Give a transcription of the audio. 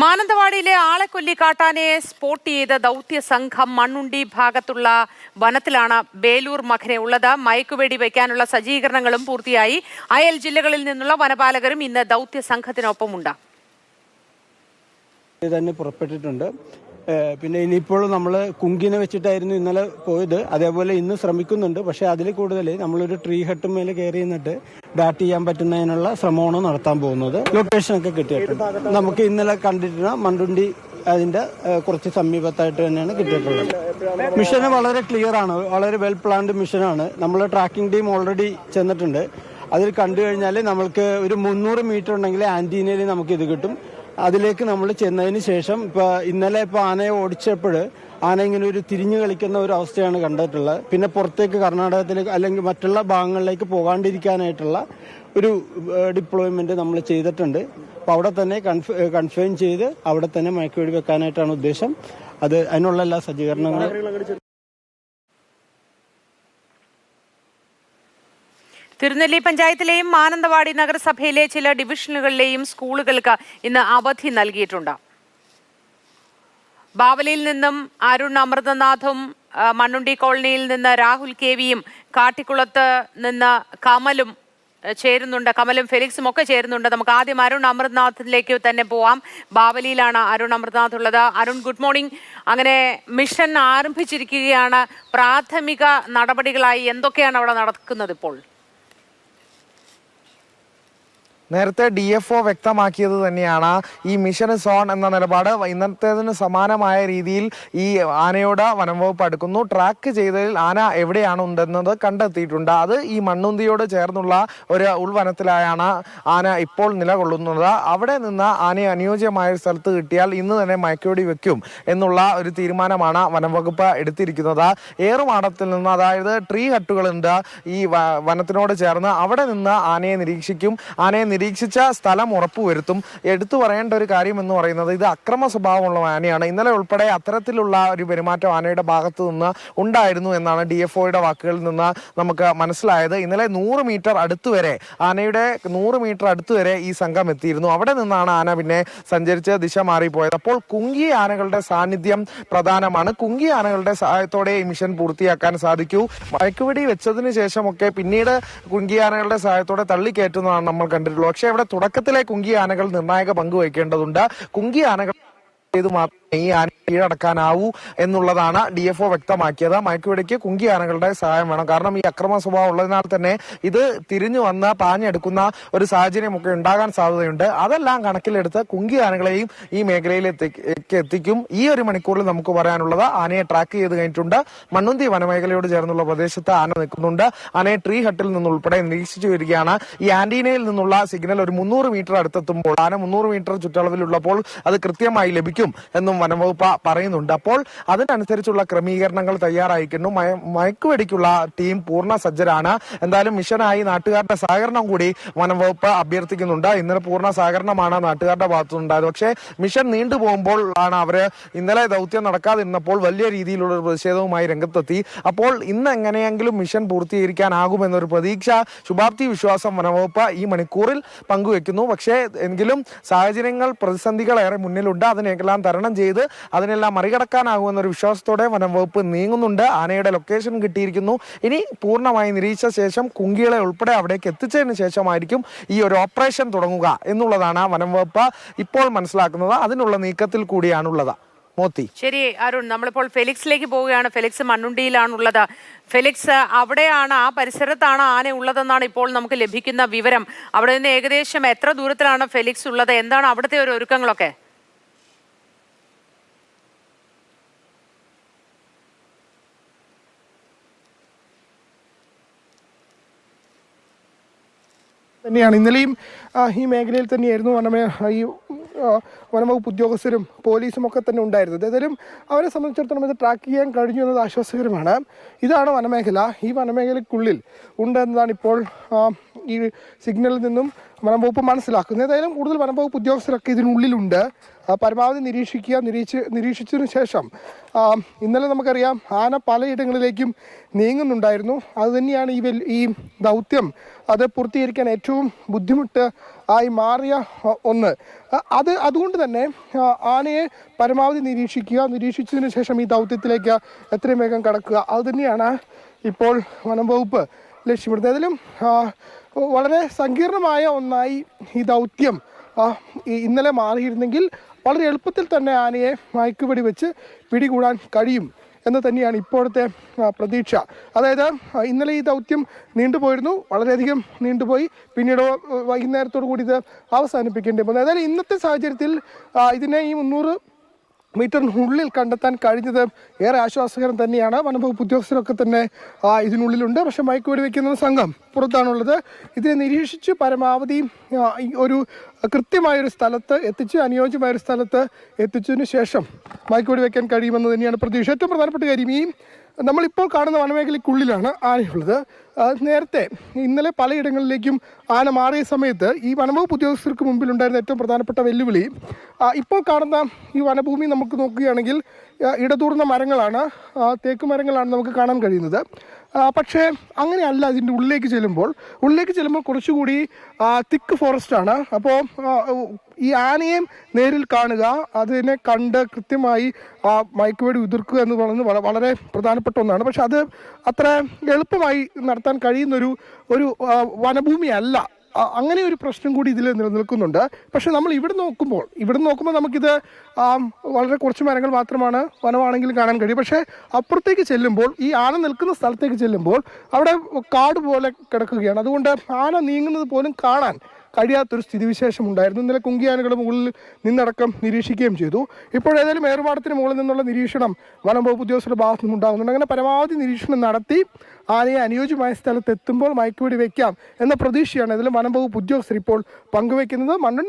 മാനന്തവാടിയിലെ ആളെക്കൊല്ലി കാട്ടാനയെ spot ചെയ്ത ദൗത്യ സംഘം മണ്ണുണ്ടി ഭാഗത്തുള്ള വനത്തിലാണ് ബേലൂർ മഖനെ ഉള്ളത്. മയക്കുവെടി വയ്ക്കാനുള്ള സജ്ജീകരണങ്ങളും പൂർത്തിയായി. അയൽ ജില്ലകളിൽ നിന്നുള്ള വനപാലകരും ഇന്ന് ദൗത്യ സംഘത്തിനൊപ്പമുണ്ട്. തന്നെ പുറപ്പെട്ടിട്ടുണ്ട്. പിന്നെ ഇനിയിപ്പോൾ നമ്മൾ കുങ്കിനെ വെച്ചിട്ടായിരുന്നു ഇന്നലെ പോയത്. അതേപോലെ ഇന്ന് ശ്രമിക്കുന്നുണ്ട്. പക്ഷേ അതിൽ കൂടുതൽ നമ്മളൊരു ട്രീ ഹട്ട് മേലെ കയറി നിന്നിട്ട് ഡാറ്റ് ചെയ്യാൻ പറ്റുന്നതിനുള്ള ശ്രമമാണ് നടത്താൻ പോകുന്നത്. ലൊക്കേഷനൊക്കെ കിട്ടിയിട്ടുണ്ട്. നമുക്ക് ഇന്നലെ കണ്ടിട്ടുള്ള മണ്ണുണ്ടി അതിന്റെ കുറച്ച് സമീപത്തായിട്ട് തന്നെയാണ് കിട്ടിയിട്ടുള്ളത്. മിഷന് വളരെ ക്ലിയർ ആണ്, വളരെ വെൽ പ്ലാൻഡ് മിഷനാണ്. നമ്മൾ ട്രാക്കിംഗ് ടീം ഓൾറെഡി ചെന്നിട്ടുണ്ട്. അതിൽ കണ്ടു കഴിഞ്ഞാൽ നമ്മൾക്ക് ഒരു 300 മീറ്റർ ഉണ്ടെങ്കിൽ ആന്റീനയിൽ നമുക്ക് ഇത് കിട്ടും. അതിലേക്ക് നമ്മൾ ചെന്നതിന് ശേഷം ഇന്നലെ ആനയെ ഓടിച്ചപ്പോൾ ആന ഇങ്ങനെ ഒരു തിരിഞ്ഞു കളിക്കുന്ന ഒരു അവസ്ഥയാണ് കണ്ടിട്ടുള്ളത്. പിന്നെ പുറത്തേക്ക് കർണാടകത്തിലേക്ക് അല്ലെങ്കിൽ മറ്റുള്ള ഭാഗങ്ങളിലേക്ക് പോകാണ്ടിരിക്കാനായിട്ടുള്ള ഒരു ഡിപ്ലോയ്മെന്റ് നമ്മൾ ചെയ്തിട്ടുണ്ട്. അപ്പോൾ അവിടെ തന്നെ കൺഫൈൻ ചെയ്ത് അവിടെ തന്നെ മയക്കുവെടി വെക്കാനായിട്ടാണ് ഉദ്ദേശം. അതിനുള്ള എല്ലാ സജ്ജീകരണങ്ങളും തിരുനെല്ലി പഞ്ചായത്തിലെയും മാനന്തവാടി നഗരസഭയിലെ ചില ഡിവിഷനുകളിലെയും സ്കൂളുകൾക്ക് ഇന്ന് അവധി നൽകിയിട്ടുണ്ട്. ബാവലിയിൽ നിന്നും അരുൺ അമൃതനാഥും മണ്ണുണ്ടി കോളനിയിൽ നിന്ന് രാഹുൽ കെവിയും കാട്ടിക്കുളത്ത് നിന്ന് കമലും ചേരുന്നുണ്ട്. കമലും ഫെലിക്സും ഒക്കെ ചേരുന്നുണ്ട്. നമുക്ക് ആദ്യം അരുൺ അമൃതനാഥിലേക്ക് തന്നെ പോവാം. ബാവലിയിലാണ് അരുൺ അമൃതനാഥ് ഉള്ളത്. Arun, good morning. അങ്ങനെ മിഷൻ ആരംഭിച്ചിരിക്കുകയാണ്. പ്രാഥമിക നടപടികളായി എന്തൊക്കെയാണ് അവിടെ നടക്കുന്നത് ഇപ്പോൾ? നേരത്തെ DFO വ്യക്തമാക്കിയത് തന്നെയാണ് ഈ മിഷൻ സോൺ എന്ന നിലപാട് ഇന്നത്തേതിന് സമാനമായ രീതിയിൽ ഈ ആനയോട് വനംവകുപ്പ് അടുക്കുന്നു. ട്രാക്ക് ചെയ്തതിൽ ആന എവിടെയാണ് ഉണ്ടെന്നത് കണ്ടെത്തിയിട്ടുണ്ട്. അത് ഈ മണ്ണുന്തിയോട് ചേർന്നുള്ള ഒരു ഉൾവനത്തിലായാണ് ആന ഇപ്പോൾ നിലകൊള്ളുന്നത്. അവിടെ നിന്ന് ആനയെ അനുയോജ്യമായ ഒരു സ്ഥലത്ത് കിട്ടിയാൽ ഇന്ന് തന്നെ മയക്കുവെടി വെക്കും എന്നുള്ള ഒരു തീരുമാനമാണ് വനംവകുപ്പ് എടുത്തിരിക്കുന്നത്. ഏറുമാടത്തിൽ നിന്ന്, അതായത് ട്രീ ഹട്ടുകളുണ്ട് ഈ വനത്തിനോട് ചേർന്ന്, അവിടെ നിന്ന് ആനയെ നിരീക്ഷിക്കും. ആനയെ നിരീക്ഷിച്ച സ്ഥലം ഉറപ്പുവരുത്തും. എടുത്തു പറയേണ്ട ഒരു കാര്യം എന്ന് പറയുന്നത്, ഇത് അക്രമ സ്വഭാവമുള്ള ആനയാണ്. ഇന്നലെ ഉൾപ്പെടെ അത്തരത്തിലുള്ള ഒരു പെരുമാറ്റം ആനയുടെ ഭാഗത്തു നിന്ന് ഉണ്ടായിരുന്നു എന്നാണ് DFOയുടെ വാക്കുകളിൽ നിന്ന് നമുക്ക് മനസ്സിലായത്. ഇന്നലെ 100 മീറ്റർ അടുത്തുവരെ, ആനയുടെ 100 മീറ്റർ അടുത്തുവരെ ഈ സംഘം എത്തിയിരുന്നു. അവിടെ നിന്നാണ് ആന പിന്നെ സഞ്ചരിച്ച് ദിശ മാറിപ്പോയത്. അപ്പോൾ കുങ്കി ആനകളുടെ സാന്നിധ്യം പ്രധാനമാണ്. കുങ്കി ആനകളുടെ സഹായത്തോടെ ഈ മിഷൻ പൂർത്തിയാക്കാൻ സാധിക്കൂ. മയക്കുവെടി വെച്ചതിന് ശേഷമൊക്കെ പിന്നീട് കുങ്കി ആനകളുടെ സഹായത്തോടെ തള്ളിക്കയറ്റുന്നതാണ് നമ്മൾ കണ്ടിട്ടുള്ളത്. പക്ഷേ ഇവിടെ തുടക്കത്തിലെ കുങ്കി ആനകൾ നിർണായക പങ്ക് വഹിക്കേണ്ടതുണ്ട്. കുങ്കി ആനകൾ മാത്രമേ ഈ ആന കീഴടക്കാനാവൂ എന്നുള്ളതാണ് DFO വ്യക്തമാക്കിയത്. മയക്കുവെടിക്ക് കുങ്കി ആനകളുടെ സഹായം വേണം. കാരണം ഈ അക്രമ സ്വഭാവം ഉള്ളതിനാൽ തന്നെ ഇത് തിരിഞ്ഞു വന്ന് പാഞ്ഞെടുക്കുന്ന ഒരു സാഹചര്യമൊക്കെ ഉണ്ടാകാൻ സാധ്യതയുണ്ട്. അതെല്ലാം കണക്കിലെടുത്ത് കുങ്കി ആനകളെയും ഈ മേഖലയിലേക്ക് എത്തിക്കും. ഈ ഒരു മണിക്കൂറിൽ നമുക്ക് പറയാനുള്ളത്, ആനയെ ട്രാക്ക് ചെയ്ത് കഴിഞ്ഞിട്ടുണ്ട്. മണ്ണുന്തി വനമേഖലയോട് ചേർന്നുള്ള പ്രദേശത്ത് ആന നിൽക്കുന്നുണ്ട്. ആനയെ ട്രീ ഹട്ടിൽ നിന്നുൾപ്പെടെ നിരീക്ഷിച്ചു വരികയാണ്. ഈ ആന്റീനയിൽ നിന്നുള്ള സിഗ്നൽ ഒരു 300 മീറ്റർ അടുത്തെത്തുമ്പോൾ, ആന 300 മീറ്റർ ചുറ്റളവിലുള്ളപ്പോൾ അത് കൃത്യമായി ലഭിക്കും എന്നും വനംവകുപ്പ് പറയുന്നുണ്ട്. അപ്പോൾ അതിനനുസരിച്ചുള്ള ക്രമീകരണങ്ങൾ തയ്യാറായിരിക്കുന്നു. മയക്കുവെടിക്കുള്ള ടീം പൂർണ്ണ സജ്ജരാണ്. എന്തായാലും മിഷനായി നാട്ടുകാരുടെ സഹകരണം കൂടി വനംവകുപ്പ് അഭ്യർത്ഥിക്കുന്നുണ്ട്. ഇന്നലെ പൂർണ്ണ സഹകരണമാണ് നാട്ടുകാരുടെ ഭാഗത്തുനിന്നുണ്ടായത്. പക്ഷേ മിഷൻ നീണ്ടുപോകുമ്പോൾ ആണ് അവര് ഇന്നലെ ദൗത്യം നടക്കാതിരുന്നപ്പോൾ വലിയ രീതിയിലുള്ള ഒരു പ്രതിഷേധവുമായി രംഗത്തെത്തി. അപ്പോൾ ഇന്ന് എങ്ങനെയെങ്കിലും മിഷൻ പൂർത്തീകരിക്കാനാകുമെന്നൊരു പ്രതീക്ഷ, ശുഭാപ്തി വിശ്വാസം വനംവകുപ്പ് ഈ മണിക്കൂറിൽ പങ്കുവെക്കുന്നു. പക്ഷേ എങ്കിലും സാഹചര്യങ്ങൾ, പ്രതിസന്ധികൾ ഏറെ മുന്നിലുണ്ട്. അതിനെല്ലാം തരണം ചെയ്ത് അതിനെല്ലാം മറികടക്കാനാകുമെന്നൊരു വിശ്വാസത്തോടെ വനംവകുപ്പ് നീങ്ങുന്നുണ്ട്. ആനയുടെ ലൊക്കേഷൻ കിട്ടിയിരിക്കുന്നു. ഇനി പൂർണ്ണമായി നിരീക്ഷിച്ച ശേഷം കുങ്കികളെ ഉൾപ്പെടെ അവിടേക്ക് എത്തിച്ചതിന് ശേഷമായിരിക്കും ഈ ഒരു ഓപ്പറേഷൻ തുടങ്ങുക എന്നുള്ളതാണ് വനംവകുപ്പ് ഇപ്പോൾ മനസ്സിലാക്കുന്നത്. അതിനുള്ള നീക്കത്തിൽ കൂടിയാണുള്ളത്. മോത്തി. ശരി അരുൺ, നമ്മളിപ്പോൾ ഫെലിക്സിലേക്ക് പോവുകയാണ്. ഫെലിക്സ് മണ്ണുണ്ടിയിലാണുള്ളത്. ഫെലിക്സ്, അവിടെയാണ്, ആ പരിസരത്താണ് ആന ഉള്ളതെന്നാണ് ഇപ്പോൾ നമുക്ക് ലഭിക്കുന്ന വിവരം. അവിടെ നിന്ന് ഏകദേശം എത്ര ദൂരത്തിലാണ് ഫെലിക്സ് ഉള്ളത്? എന്താണ് അവിടുത്തെ ഒരു ഒരുക്കങ്ങളൊക്കെ? തന്നെയാണ് ഇന്നലെയും ഈ മേഖലയിൽ തന്നെയായിരുന്നു ഈ വനംവകുപ്പ് ഉദ്യോഗസ്ഥരും പോലീസും ഒക്കെ തന്നെ ഉണ്ടായിരുന്നത്. ഏതായാലും അവരെ സംബന്ധിച്ചിടത്തോളം ഇത് ട്രാക്ക് ചെയ്യാൻ കഴിഞ്ഞു എന്നത് ആശ്വാസകരമാണ്. ഇതാണ് വനമേഖല. ഈ വനമേഖലയ്ക്കുള്ളിൽ ഉണ്ട് എന്നതാണ് ഇപ്പോൾ ഈ സിഗ്നലിൽ നിന്നും വനം വകുപ്പ് മനസ്സിലാക്കുന്നത്. ഏതായാലും കൂടുതൽ വനം വകുപ്പ് ഉദ്യോഗസ്ഥരൊക്കെ ഇതിനുള്ളിലുണ്ട്. പരമാവധി നിരീക്ഷിച്ചതിനു ശേഷം ഇന്നലെ നമുക്കറിയാം ആന പലയിടങ്ങളിലേക്കും നീങ്ങുന്നുണ്ടായിരുന്നു. അതുതന്നെയാണ് ഈ ദൗത്യം അത് പൂർത്തീകരിക്കാൻ ഏറ്റവും ബുദ്ധിമുട്ട് ആയി മാറിയ ഒന്ന്. അതുകൊണ്ട് തന്നെ ആനയെ പരമാവധി നിരീക്ഷിച്ചതിന് ശേഷം ഈ ദൗത്യത്തിലേക്ക് എത്രയും വേഗം കടക്കുക, അതുതന്നെയാണ് ഇപ്പോൾ വനം വകുപ്പ് ലക്ഷ്യമിടുന്നത്. ഏതായാലും വളരെ സങ്കീർണമായ ഒന്നായി ഈ ദൗത്യം ഇന്നലെ മാറിയിരുന്നെങ്കിൽ വളരെ എളുപ്പത്തിൽ തന്നെ ആനയെ മയക്കുവെടി വെച്ച് പിടികൂടാൻ കഴിയും എന്ന് തന്നെയാണ് ഇപ്പോഴത്തെ പ്രതീക്ഷ. അതായത് ഇന്നലെ ഈ ദൗത്യം നീണ്ടുപോയിരുന്നു, വളരെയധികം നീണ്ടുപോയി. പിന്നീട് വൈകുന്നേരത്തോടു കൂടി ഇത് അവസാനിപ്പിക്കേണ്ടി വന്നു. ഏതായാലും ഇന്നത്തെ സാഹചര്യത്തിൽ ഇതിനെ ഈ 300 മീറ്ററിനുള്ളിൽ കണ്ടെത്താൻ കഴിഞ്ഞത് ഏറെ ആശ്വാസകരം തന്നെയാണ്. വനംവകുപ്പ് ഉദ്യോഗസ്ഥരൊക്കെ തന്നെ ഇതിനുള്ളിലുണ്ട്. പക്ഷേ മയക്കുവെടി വയ്ക്കുന്ന സംഘം പുറത്താണുള്ളത്. ഇതിനെ നിരീക്ഷിച്ച് പരമാവധി ഒരു കൃത്യമായൊരു സ്ഥലത്ത് എത്തിച്ച് അനുയോജ്യമായൊരു സ്ഥലത്ത് എത്തിച്ചതിന് ശേഷം മയക്കുവെടി വയ്ക്കാൻ കഴിയുമെന്ന് തന്നെയാണ് പ്രതീക്ഷ. ഏറ്റവും പ്രധാനപ്പെട്ട കാര്യം, ഈ നമ്മളിപ്പോൾ കാണുന്ന വനമേഖലയ്ക്കുള്ളിലാണ് ആനയുള്ളത്. നേരത്തെ ഇന്നലെ പലയിടങ്ങളിലേക്കും ആന മാറിയ സമയത്ത് ഈ വനംവകുപ്പ് ഉദ്യോഗസ്ഥർക്ക് മുമ്പിലുണ്ടായിരുന്ന ഏറ്റവും പ്രധാനപ്പെട്ട വെല്ലുവിളി, ഇപ്പോൾ കാണുന്ന ഈ വനഭൂമി നമുക്ക് നോക്കുകയാണെങ്കിൽ ഇടതൂർന്ന മരങ്ങളാണ്, തേക്ക് മരങ്ങളാണ് നമുക്ക് കാണാൻ കഴിയുന്നത്. പക്ഷേ അങ്ങനെയല്ല. ഇതിൻ്റെ ഉള്ളിലേക്ക് ചെല്ലുമ്പോൾ കുറച്ചുകൂടി തിക്ക് ഫോറസ്റ്റാണ്. അപ്പോൾ ഈ ആനയെ നേരിൽ കാണുക, അതിനെ കണ്ട് കൃത്യമായി മയക്കുവെടി ഉതിർക്കുക എന്ന് പറയുന്നത് വളരെ പ്രധാനപ്പെട്ട ഒന്നാണ്. പക്ഷെ അത് അത്ര എളുപ്പമായി നടത്താൻ കഴിയുന്നൊരു വനഭൂമിയല്ല. അങ്ങനെ ഒരു പ്രശ്നം കൂടി ഇതിൽ നിലനിൽക്കുന്നുണ്ട്. പക്ഷെ നമ്മൾ ഇവിടെ നോക്കുമ്പോൾ നമുക്കിത് വളരെ കുറച്ച് മരങ്ങൾ മാത്രമാണ് വനമാണെങ്കിലും കാണാൻ കഴിയും. പക്ഷേ അപ്പുറത്തേക്ക് ചെല്ലുമ്പോൾ, ഈ ആന നിൽക്കുന്ന സ്ഥലത്തേക്ക് ചെല്ലുമ്പോൾ അവിടെ കാട് പോലെ കിടക്കുകയാണ്. അതുകൊണ്ട് ആന നീങ്ങുന്നത് പോലും കാണാൻ കഴിയാത്തൊരു സ്ഥിതിവിശേഷം ഉണ്ടായിരുന്നു. ഇന്നലെ കുങ്കിയാനകൾ മുകളിൽ നിന്നടക്കം നിരീക്ഷിക്കുകയും ചെയ്തു. ഇപ്പോഴേതായാലും ഏറുമാടത്തിന് മുകളിൽ നിന്നുള്ള നിരീക്ഷണം വനം വകുപ്പ് ഉദ്യോഗസ്ഥരുടെ ഭാഗത്തു നിന്നുണ്ടാകുന്നുണ്ട്. അങ്ങനെ പരമാവധി നിരീക്ഷണം നടത്തി ആനയെ അനുയോജ്യമായ സ്ഥലത്ത് എത്തുമ്പോൾ മയക്കുവെടി വയ്ക്കാം എന്ന പ്രതീക്ഷയാണ് ഇതിൽ വനം വകുപ്പ് ഉദ്യോഗസ്ഥർ ഇപ്പോൾ പങ്കുവയ്ക്കുന്നത്. മണ്ണുണ്ടി